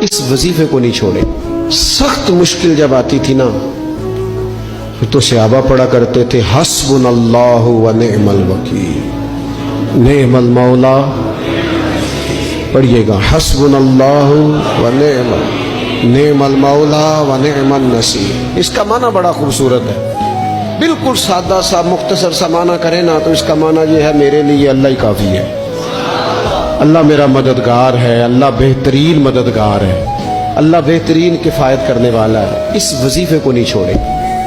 اس वजीफे को नहीं छोड़े। सख्त मुश्किल जब आती थी ना तो सहाबा पढ़ा करते थे हस्बुनल्लाहु व निअमल वकील, निअमल मौला। पढ़िएगा हस्बुनल्लाहु व निअमल मौला व निअमन नसीर। इसका माना बड़ा खूबसूरत है। बिल्कुल सादा सा मुख्तसर सा माना करें ना तो इसका माना ये है मेरे लिए अल्लाह ही काफ़ी है, अल्लाह मेरा मददगार है, अल्लाह बेहतरीन मददगार है, अल्लाह बेहतरीन किफ़ायत करने वाला है। इस वजीफे को नहीं छोड़े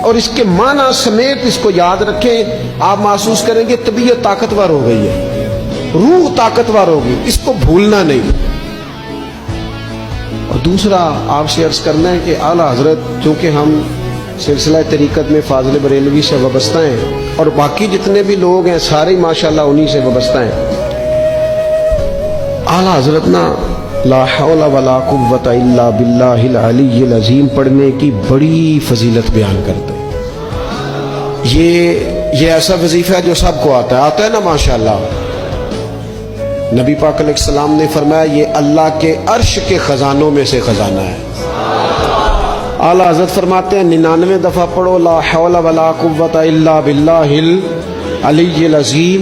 और इसके माना समेत इसको याद रखें। आप महसूस करेंगे तबीयत ताकतवर हो गई है, रूह ताकतवर होगी, इसको भूलना नहीं। और दूसरा आपसे अर्ज करना है कि आला हजरत, चूँकि हम सिलसिला तरीक़त में फाज़िल बरेलवी से वाबस्ता हैं और बाकी जितने भी लोग हैं सारे ही माशाअल्लाह उन्हीं से वाबस्ता हैं। आला हजरत ना ला हौला वला कुव्वता इल्ला बिल्लाहिल अलीय्यिल अज़ीम पढ़ने की बड़ी फजीलत बयान करते हैं। ये ऐसा वजीफा है जो सबको आता है ना माशाअल्लाह। नबी पाक अलैहिस्सलाम ने फरमाया ये अल्लाह के अर्श के खजानों में से खजाना है। आला हज़रत फरमाते हैं 99 दफ़ा पढ़ो ला हौला वला कुव्वता इल्ला बिल्लाहिल अलीय्यिल अज़ीम।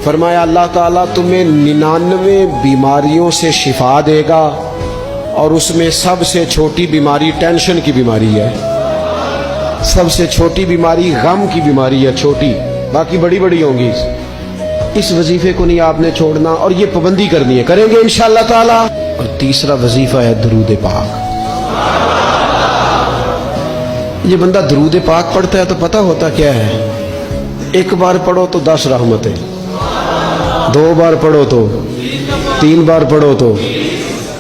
फरमाया अल्लाह ताला तुम्हें 99 बीमारियों से शिफा देगा और उसमें सबसे छोटी बीमारी टेंशन की बीमारी है, सबसे छोटी बीमारी गम की बीमारी है, छोटी, बाकी बड़ी बड़ी होंगी। इस वजीफे को नहीं आपने छोड़ना और ये पाबंदी करनी है, करेंगे इंशाअल्लाह ताला। और तीसरा वजीफा है दरूद पाक। ये बंदा दरूद पाक पढ़ता है तो पता होता क्या है, एक बार पढ़ो तो 10 रहमतें, 2 बार पढ़ो तो, 3 बार पढ़ो तो,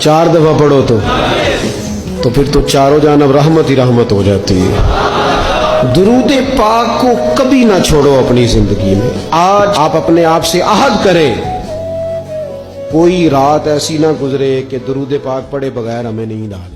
4 दफा पढ़ो तो फिर तो चारों जानब रहमत ही रहमत हो जाती है। दरूद पाक को कभी ना छोड़ो अपनी जिंदगी में। आज आप अपने आप से अहद करें, कोई रात ऐसी ना गुजरे कि दरूद पाक पढ़े बगैर हमें नींद आ जाए।